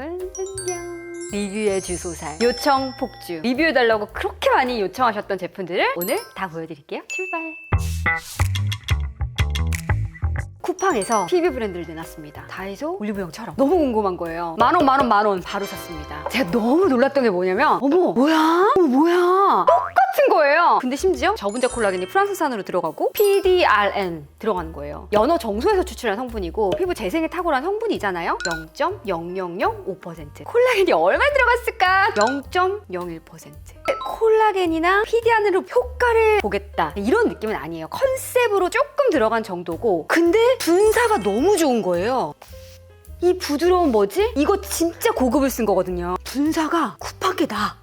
안녕. 리뷰의 주소살 요청 폭주. 리뷰해달라고 그렇게 많이 요청하셨던 제품들을 오늘 다 보여드릴게요. 출발. 쿠팡에서 PB 브랜드를 내놨습니다. 다이소 올리브영처럼. 너무 궁금한 거예요. 만원 바로 샀습니다. 제가 너무 놀랐던 게 뭐냐면 어머 뭐야? 똑같은 거예요. 근데 심지어 저분자 콜라겐이 프랑스산으로 들어가고 PDRN 들어가는 거예요. 연어 정수에서 추출한 성분이고 피부 재생에 탁월한 성분이잖아요. 0.0005%. 콜라겐이 얼마나 들어갔을까? 0.01%. 콜라겐이나 PDRN으로 효과를 보겠다 이런 느낌은 아니에요. 컨셉으로 조금 들어간 정도고, 근데 분사가 너무 좋은 거예요. 이 부드러운 뭐지? 이거 진짜 고급을 쓴 거거든요. 분사가 쿠팡 게 나아.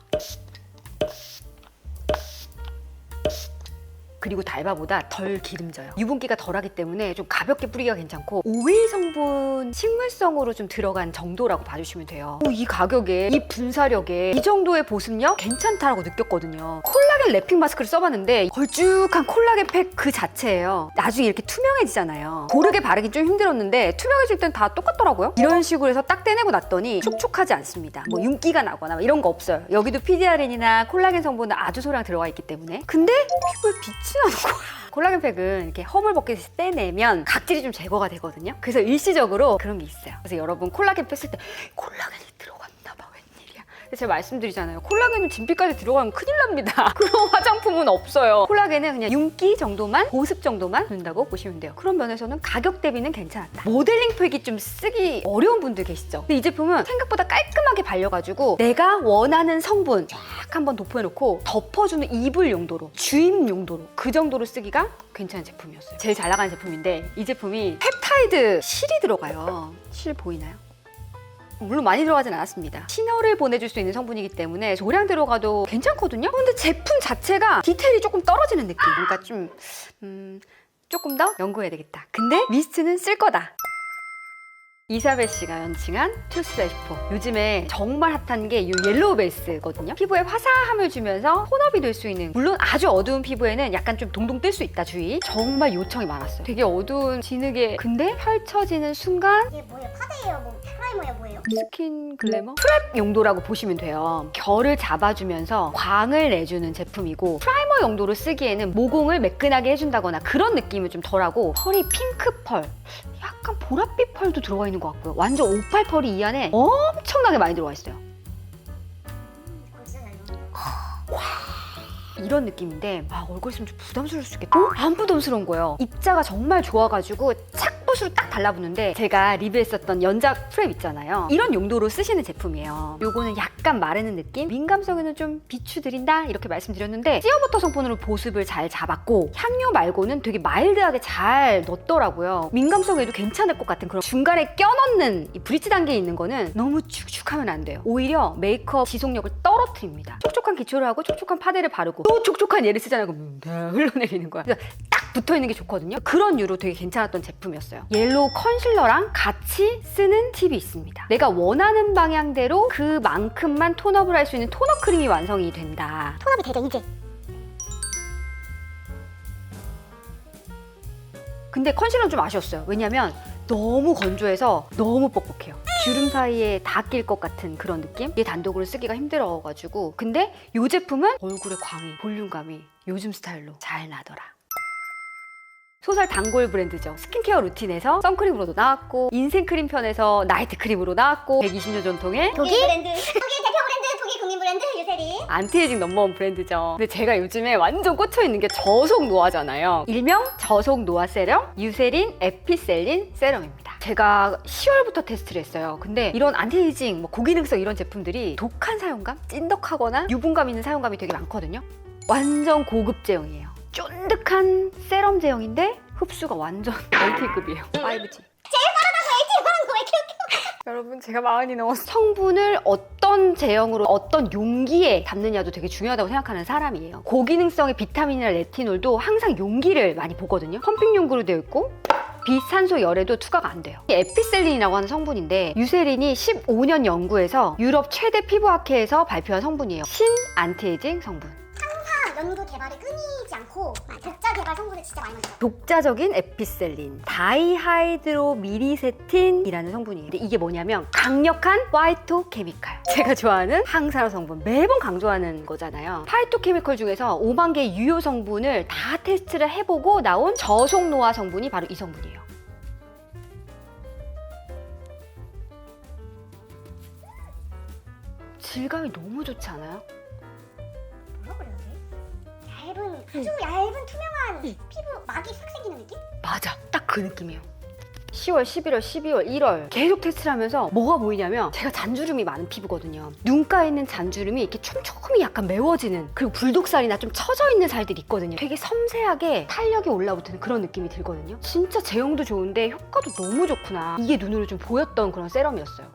그리고 달바보다 덜 기름져요. 유분기가 덜하기 때문에 좀 가볍게 뿌리기가 괜찮고, 오일 성분 식물성으로 좀 들어간 정도라고 봐주시면 돼요. 이 가격에, 이 분사력에 이 정도의 보습력 괜찮다라고 느꼈거든요. 콜라겐 랩핑 마스크를 써봤는데 걸쭉한 콜라겐 팩 그 자체예요. 나중에 이렇게 투명해지잖아요. 고르게 바르긴 좀 힘들었는데 투명해질 땐 다 똑같더라고요. 이런 식으로 해서 딱 떼내고 났더니 촉촉하지 않습니다. 뭐 윤기가 나거나 이런 거 없어요. 여기도 PDRN이나 콜라겐 성분은 아주 소량 들어가 있기 때문에. 근데 피부에 빛이 나는 거야. 콜라겐 팩은 이렇게 허물벗겨서 떼내면 각질이 좀 제거가 되거든요. 그래서 일시적으로 그런 게 있어요. 그래서 여러분 콜라겐 뺐을 때 콜라겐이 들어갔나 봐, 웬일이야. 제가 말씀드리잖아요. 콜라겐은 진피까지 들어가면 큰일 납니다. 그런 화장품은 없어요. 콜라겐은 그냥 윤기 정도만, 보습 정도만 준다고 보시면 돼요. 그런 면에서는 가격 대비는 괜찮았다. 모델링 팩이 좀 쓰기 어려운 분들 계시죠? 근데 이 제품은 생각보다 깔끔하게 발려가지고 내가 원하는 성분 쫙 한번 도포해놓고 덮어주는 이불 용도로, 주입 용도로 그 정도로 쓰기가 괜찮은 제품이었어요. 제일 잘 나가는 제품인데 이 제품이 펩타이드 실이 들어가요. 실 보이나요? 물론 많이 들어가진 않았습니다. 신호를 보내줄 수 있는 성분이기 때문에 소량 들어가도 괜찮거든요? 근데 제품 자체가 디테일이 조금 떨어지는 느낌. 그러니까 조금 더 연구해야 되겠다. 근데 미스트는 쓸 거다. 이사벨 씨가 런칭한 투스플래시포. 요즘에 정말 핫한 게 이 옐로우 베이스거든요. 피부에 화사함을 주면서 톤업이 될 수 있는, 물론 아주 어두운 피부에는 약간 좀 동동 뜰 수 있다 주의. 정말 요청이 많았어요. 되게 어두운 진흙에 근데 펼쳐지는 순간 이게 뭐예요? 파데예요? 뭐 프라이머예요? 뭐예요? 스킨 글래머? 프랩 용도라고 보시면 돼요. 결을 잡아주면서 광을 내주는 제품이고, 프라이머 용도로 쓰기에는 모공을 매끈하게 해준다거나 그런 느낌은 좀 덜하고, 펄이 핑크 펄, 약간 보랏빛 펄도 들어가 있는 것 같고요. 완전 오팔 펄이 이 안에 엄청나게 많이 들어가 있어요. 그거 진짜 잘 나오네. 이런 느낌인데 얼굴 쓰면 좀 부담스러울 수 있겠다. 안 부담스러운 거예요. 입자가 정말 좋아가지고 착붙으로 딱 달라붙는데, 제가 리뷰했었던 연작 프랩 있잖아요. 이런 용도로 쓰시는 제품이에요. 요거는 약간 마르는 느낌? 민감성에는 좀 비추드린다 이렇게 말씀드렸는데, 씨어버터 성분으로 보습을 잘 잡았고 향료 말고는 되게 마일드하게 잘 넣었더라고요. 민감성에도 괜찮을 것 같은 그런 중간에 껴넣는 이 브릿지 단계에 있는 거는 너무 축축하면 안 돼요. 오히려 메이크업 지속력을 떨어뜨립니다. 촉촉한 기초를 하고 촉촉한 파데를 바르고 또 촉촉한 얘를 쓰잖아요. 그럼 다 흘러내리는 거야. 그래서 딱 붙어있는 게 좋거든요. 그런 유로 되게 괜찮았던 제품이었어요. 옐로우 컨실러랑 같이 쓰는 팁이 있습니다. 내가 원하는 방향대로 그만큼만 톤업을 할 수 있는 톤업 크림이 완성이 된다. 톤업이 되죠, 이제. 근데 컨실러는 좀 아쉬웠어요. 왜냐면 너무 건조해서 너무 뻑뻑해요. 주름 사이에 다 낄 것 같은 그런 느낌? 얘 단독으로 쓰기가 힘들어가지고. 근데 이 제품은 얼굴의 광이, 볼륨감이 요즘 스타일로 잘 나더라. 소설 단골 브랜드죠. 스킨케어 루틴에서 선크림으로도 나왔고, 인생크림 편에서 나이트 크림으로 나왔고, 120년 전통의 독일 브랜드. 독일 대표 브랜드, 독일 국민 브랜드 유세린. 안티에이징 넘버원 브랜드죠. 근데 제가 요즘에 완전 꽂혀있는 게 저속 노화잖아요. 일명 저속 노화 세럼 유세린 에피셀린 세럼입니다. 제가 10월부터 테스트를 했어요. 근데 이런 안티에이징, 고기능성 이런 제품들이 독한 사용감, 찐덕하거나 유분감 있는 사용감이 되게 많거든요. 완전 고급 제형이에요. 쫀득한 세럼 제형인데 흡수가 완전 LTE급이에요. 5G. 여러분, 제가 40이 넘어서 성분을 어떤 제형으로 어떤 용기에 담느냐도 되게 중요하다고 생각하는 사람이에요. 고기능성의 비타민이나 레티놀도 항상 용기를 많이 보거든요. 펌핑 용구로 되어 있고 비산소 열에도 투과가 안 돼요. 에피셀린이라고 하는 성분인데, 유세린이 15년 연구에서 유럽 최대 피부학회에서 발표한 성분이에요. 신 안티에이징 성분. 연구 개발이 끊이지 않고 독자 개발 성분을 진짜 많이 만들어요. 독자적인 에피셀린, 다이하이드로미리세틴이라는 성분이에요. 근데 이게 뭐냐면 강력한 파이토케미칼. 제가 좋아하는 항산화 성분, 매번 강조하는 거잖아요. 파이토케미칼 중에서 5만 개의 유효 성분을 다 테스트를 해보고 나온 저속노화 성분이 바로 이 성분이에요. 질감이 너무 좋지 않아요? 뭐라 그래야 돼? 아주 얇은 투명한 피부 막이 싹 생기는 느낌? 맞아, 딱 그 느낌이에요. 10월, 11월, 12월, 1월 계속 테스트를 하면서 뭐가 보이냐면 제가 잔주름이 많은 피부거든요. 눈가에 있는 잔주름이 이렇게 촘촘히 약간 메워지는, 그리고 불독살이나 좀 처져 있는 살들이 있거든요. 되게 섬세하게 탄력이 올라붙는 그런 느낌이 들거든요. 진짜 제형도 좋은데 효과도 너무 좋구나. 이게 눈으로 좀 보였던 그런 세럼이었어요.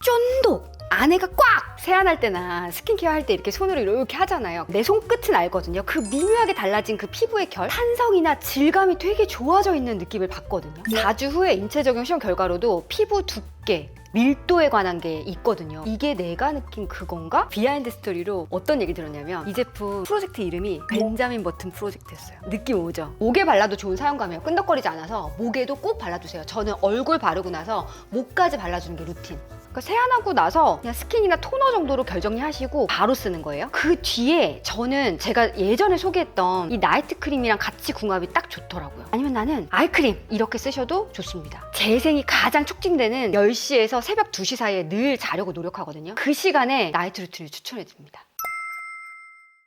쫀득! 안에가 꽉! 세안할 때나 스킨케어 할 때 이렇게 손으로 이렇게 하잖아요. 내 손끝은 알거든요. 그 미묘하게 달라진 그 피부의 결, 탄성이나 질감이 되게 좋아져 있는 느낌을 받거든요. 4주 후에 인체 적용 시험 결과로도 피부 두께, 밀도에 관한 게 있거든요. 이게 내가 느낀 그건가? 비하인드 스토리로 어떤 얘기 들었냐면 이 제품 프로젝트 이름이 벤자민 버튼 프로젝트였어요. 느낌 오죠? 목에 발라도 좋은 사용감이에요. 끈적거리지 않아서 목에도 꼭 발라주세요. 저는 얼굴 바르고 나서 목까지 발라주는 게 루틴. 그러니까 세안하고 나서 그냥 스킨이나 토너 정도로 결정하시고 바로 쓰는 거예요. 그 뒤에 저는 제가 예전에 소개했던 이 나이트 크림이랑 같이 궁합이 딱 좋더라고요. 아니면 나는 아이크림 이렇게 쓰셔도 좋습니다. 재생이 가장 촉진되는 10시에서 새벽 2시 사이에 늘 자려고 노력하거든요. 그 시간에 나이트 루틴을 추천해드립니다.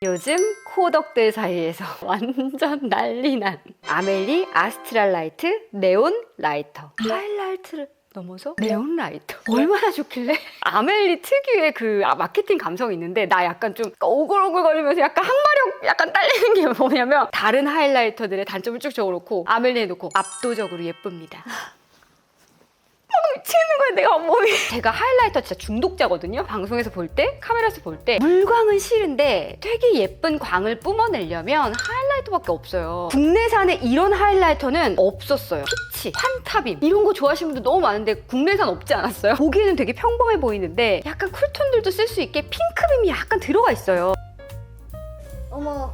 요즘 코덕들 사이에서 완전 난리난 아멜리 아스트랄 라이트 네온 라이터. 하이라이트를 넘어서 네온 라이터. 얼마나 좋길래? 아멜리 특유의 그 마케팅 감성이 있는데 나 약간 좀 오글오글거리면서 약간 항마력 약간 딸리는 게 뭐냐면 다른 하이라이터들의 단점을 쭉 적어놓고 아멜리 해놓고 압도적으로 예쁩니다. 미치는 거야 내가 몸이. 제가 하이라이터 진짜 중독자거든요. 방송에서 볼 때, 카메라에서 볼 때 물광은 싫은데 되게 예쁜 광을 뿜어내려면 하이라이터밖에 없어요. 국내산에 이런 하이라이터는 없었어요. 피치, 환타빔 이런 거 좋아하시는 분들 너무 많은데 국내산 없지 않았어요? 보기에는 되게 평범해 보이는데 약간 쿨톤들도 쓸 수 있게 핑크빔이 약간 들어가 있어요. 어머.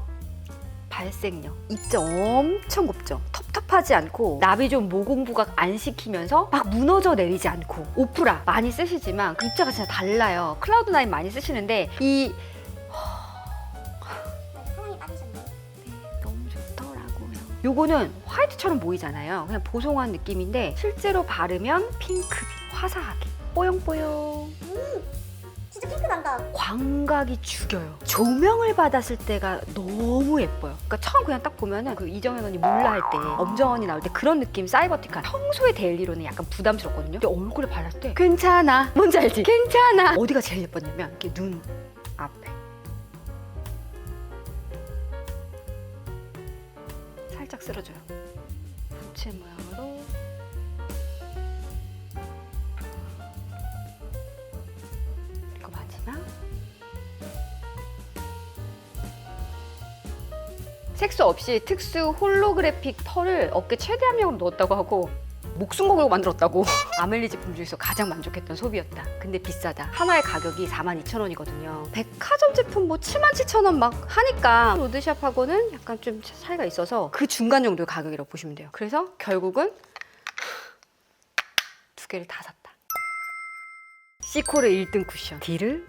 발색력, 입자 엄청 곱죠. 텁텁하지 않고 나비 좀 모공 부각 안 시키면서 막 무너져 내리지 않고. 오프라 많이 쓰시지만 그 입자가 진짜 달라요. 클라우드9 많이 쓰시는데 이 사랑에 빠지셨네. 너무 좋더라고요. 요거는 화이트처럼 보이잖아요. 그냥 보송한 느낌인데 실제로 바르면 핑크빛, 화사하게 뽀용뽀용. 진짜 핑크 난다. 광각이 죽여요. 조명을 받았을 때가 너무 예뻐요. 그러니까 처음 그냥 딱 보면은 그 이정현 언니 몰라 할 때, 엄정 언니 나올 때 그런 느낌 사이버틱한. 평소에 데일리로는 약간 부담스럽거든요. 근데 얼굴에 발랐을 때 괜찮아. 뭔지 알지? 괜찮아. 어디가 제일 예뻤냐면 이렇게 눈 앞에 살짝 쓸어줘요. 부채 모양으로. 그리고 마지막 색소 없이 특수 홀로그래픽 털을 어깨 최대 함량으로 넣었다고 하고 목숨 걸고 만들었다고. 아멜리 제품 중에서 가장 만족했던 소비였다. 근데 비싸다. 하나의 가격이 42,000원이거든요. 백화점 제품 뭐 77,000원 막 하니까 로드샵하고는 약간 좀 차이가 있어서 그 중간 정도의 가격이라고 보시면 돼요. 그래서 결국은 두 개를 다 샀다. 시코르 1등 쿠션 디르.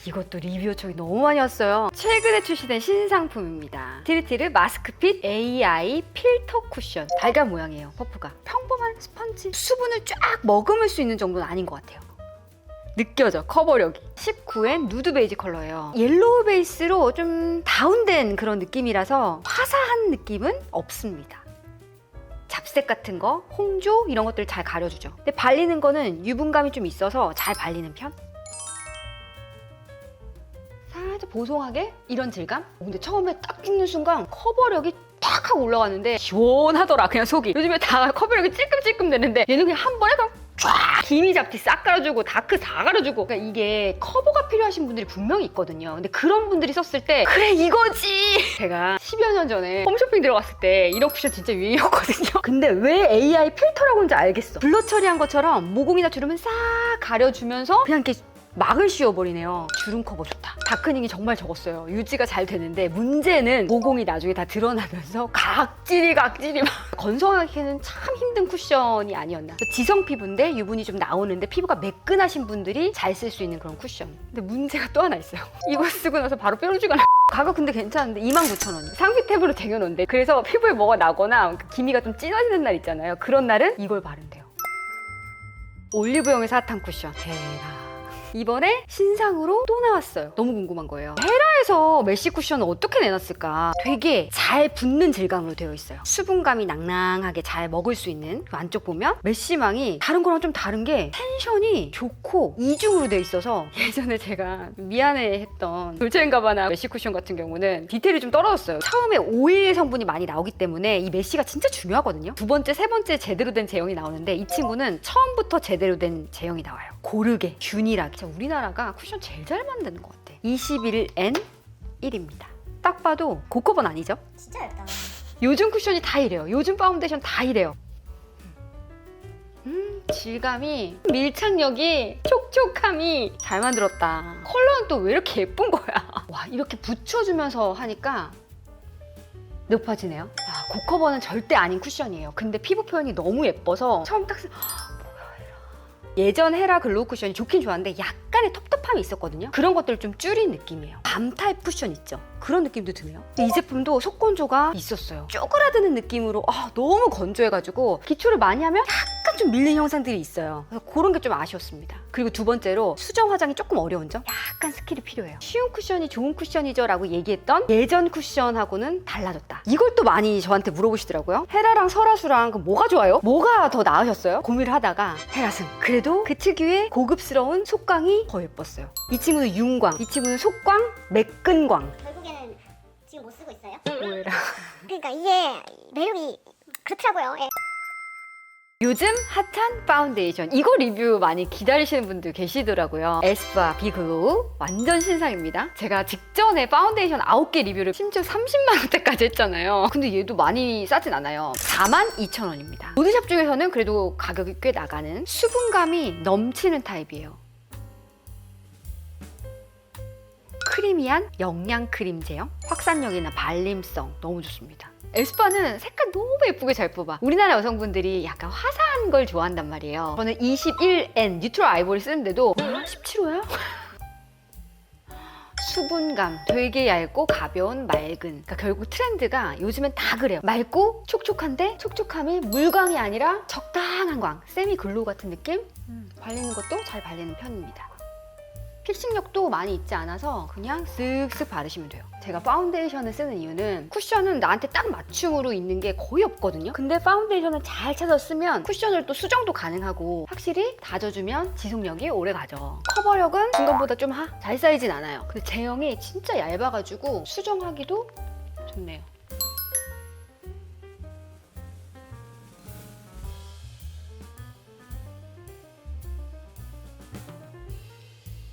이것도 리뷰 요청이 너무 많이 왔어요. 최근에 출시된 신상품입니다. 디르 마스크핏 AI 필터 쿠션. 달걀 모양이에요. 퍼프가 평범한 스펀지. 수분을 쫙 머금을 수 있는 정도는 아닌 것 같아요. 느껴져. 커버력이. 19엔 누드 베이지 컬러예요. 옐로우 베이스로 좀 다운된 그런 느낌이라서 화사한 느낌은 없습니다. 잡색 같은 거, 홍조 이런 것들 잘 가려주죠. 근데 발리는 거는 유분감이 좀 있어서 잘 발리는 편? 살짝 보송하게 이런 질감? 근데 처음에 딱 찍는 순간 커버력이 탁 하고 올라가는데 시원하더라 그냥 속이. 요즘에 다 커버력이 찔끔찔끔 되는데 얘는 그냥 한 번에 쫙 기미 잡티 싹 깔아주고 다크 다 가려주고. 그러니까 이게 커버가 필요하신 분들이 분명히 있거든요. 근데 그런 분들이 썼을 때 그래 이거지. 제가 10여 년 전에 홈쇼핑 들어갔을 때 이런 쿠션 진짜 유행이었거든요. 근데 왜 AI 필터라고 하는지 알겠어. 블러 처리한 것처럼 모공이나 주름은 싹 가려주면서 그냥 이렇게 막을 씌워버리네요. 주름 커버 좋다. 다크닝이 정말 적었어요. 유지가 잘 되는데 문제는 모공이 나중에 다 드러나면서 각질이 막 건성하기에는 참 힘든 쿠션이 아니었나. 지성 피부인데 유분이 좀 나오는데 피부가 매끈하신 분들이 잘 쓸 수 있는 그런 쿠션. 근데 문제가 또 하나 있어요. 이거 쓰고 나서 바로 뾰루지가 나. 가격 근데 괜찮은데 29,000원. 상비 탭으로 쟁여놓은데 그래서 피부에 뭐가 나거나 기미가 좀 진해지는 날 있잖아요. 그런 날은 이걸 바른대요. 올리브영의 사탕 쿠션. 대박. 이번에 신상으로 또 나왔어요. 너무 궁금한 거예요. 헤라에서 메쉬 쿠션을 어떻게 내놨을까? 되게 잘 붙는 질감으로 되어 있어요. 수분감이 낭낭하게 잘 먹을 수 있는 그 안쪽 보면 메쉬망이 다른 거랑 좀 다른 게 텐션이 좋고 이중으로 되어 있어서 예전에 제가 미안해했던 돌체앤가바나 메쉬 쿠션 같은 경우는 디테일이 좀 떨어졌어요. 처음에 오일 성분이 많이 나오기 때문에 이 메쉬가 진짜 중요하거든요. 두 번째, 세 번째 제대로 된 제형이 나오는데 이 친구는 처음부터 제대로 된 제형이 나와요. 고르게, 균일하게. 진짜 우리나라가 쿠션 제일 잘 만드는 것 같아. 21N1입니다. 딱 봐도 고커번 아니죠? 진짜 얇다. 요즘 쿠션이 다 이래요. 요즘 파운데이션 다 이래요. 질감이, 밀착력이, 촉촉함이 잘 만들었다. 컬러는 또 왜 이렇게 예쁜 거야? 와, 이렇게 붙여주면서 하니까 높아지네요. 고커버는 절대 아닌 쿠션이에요. 근데 피부 표현이 너무 예뻐서 처음 딱 예전 헤라 글로우 쿠션이 좋긴 좋았는데 약간의 텁텁함이 있었거든요. 그런 것들을 좀 줄인 느낌이에요. 밤 타입 쿠션 있죠? 그런 느낌도 드네요. 이 제품도 속건조가 있었어요. 쪼그라드는 느낌으로 너무 건조해가지고 기초를 많이 하면 약간 좀 밀린 형상들이 있어요. 그래서 그런 게 좀 아쉬웠습니다. 그리고 두 번째로 수정 화장이 조금 어려운 점? 약간 스킬이 필요해요. 쉬운 쿠션이 좋은 쿠션이죠 라고 얘기했던 예전 쿠션하고는 달라졌다. 이걸 또 많이 저한테 물어보시더라고요. 헤라랑 설화수랑 뭐가 좋아요? 뭐가 더 나으셨어요? 고민을 하다가 헤라승. 그래도 그 특유의 고급스러운 속광이 더 예뻤어요. 이 친구는 윤광, 이 친구는 속광, 매끈광. 결국에는 지금 못 쓰고 있어요? 오해라. 그러니까 이게 매력이 그렇더라고요. 예. 요즘 핫한 파운데이션, 이거 리뷰 많이 기다리시는 분들 계시더라고요. 에스쁘아 비글로우 완전 신상입니다. 제가 직전에 파운데이션 9개 리뷰를 심지어 30만 원대까지 했잖아요. 근데 얘도 많이 싸진 않아요. 42,000원입니다. 보드샵 중에서는 그래도 가격이 꽤 나가는 수분감이 넘치는 타입이에요. 크리미한 영양 크림 제형, 확산력이나 발림성 너무 좋습니다. 에스쁘아는 색깔 너무 예쁘게 잘 뽑아. 우리나라 여성분들이 약간 화사한 걸 좋아한단 말이에요. 저는 21N 뉴트럴 아이보리 쓰는데도 17호야? 수분감, 되게 얇고 가벼운 맑은. 그러니까 결국 트렌드가 요즘엔 다 그래요. 맑고 촉촉한데 촉촉함이 물광이 아니라 적당한 광, 세미 글로우 같은 느낌? 발리는 것도 잘 발리는 편입니다. 픽싱력도 많이 있지 않아서 그냥 쓱쓱 바르시면 돼요. 제가 파운데이션을 쓰는 이유는 쿠션은 나한테 딱 맞춤으로 있는 게 거의 없거든요. 근데 파운데이션을 잘 찾아 쓰면 쿠션을 또 수정도 가능하고 확실히 다져주면 지속력이 오래 가죠. 커버력은 중간보다 좀 잘 쌓이진 않아요. 근데 제형이 진짜 얇아가지고 수정하기도 좋네요.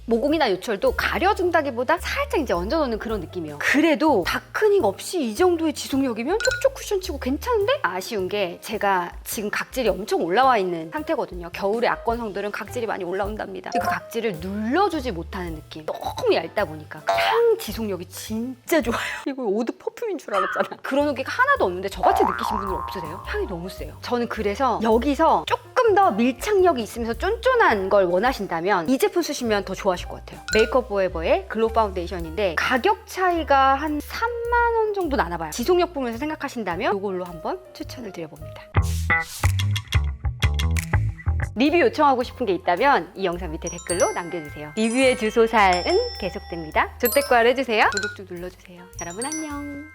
모공이나 요철도 가려준다기보다 살짝 이제 얹어놓는 그런 느낌이에요. 그래도 다크닝 없이 이 정도의 지속력이면 촉촉 쿠션 치고 괜찮은데? 아쉬운 게 제가 지금 각질이 엄청 올라와 있는 상태거든요. 겨울에 악건성들은 각질이 많이 올라온답니다. 그 각질을 눌러주지 못하는 느낌. 너무 얇다 보니까 향 지속력이 진짜 좋아요. 이거 오드 퍼퓸인 줄 알았잖아. 그런 후기가 하나도 없는데 저같이 느끼신 분들 없으세요? 향이 너무 세요. 저는 그래서 여기서 조금 더 밀착력이 있으면서 쫀쫀한 걸 원하신다면 이 제품 쓰시면 더 좋아하실 것 같아요. 메이크업 포에버의 글로우 파운데이션인데 가격 차이가 한 3만 원 정도 나나봐요. 지속력 보면서 생각하신다면 이걸로 한번 추천을 드려봅니다. 리뷰 요청하고 싶은 게 있다면 이 영상 밑에 댓글로 남겨주세요. 리뷰의 주소살은 계속됩니다. 조댓글 해주세요. 구독 좀 눌러주세요. 여러분 안녕.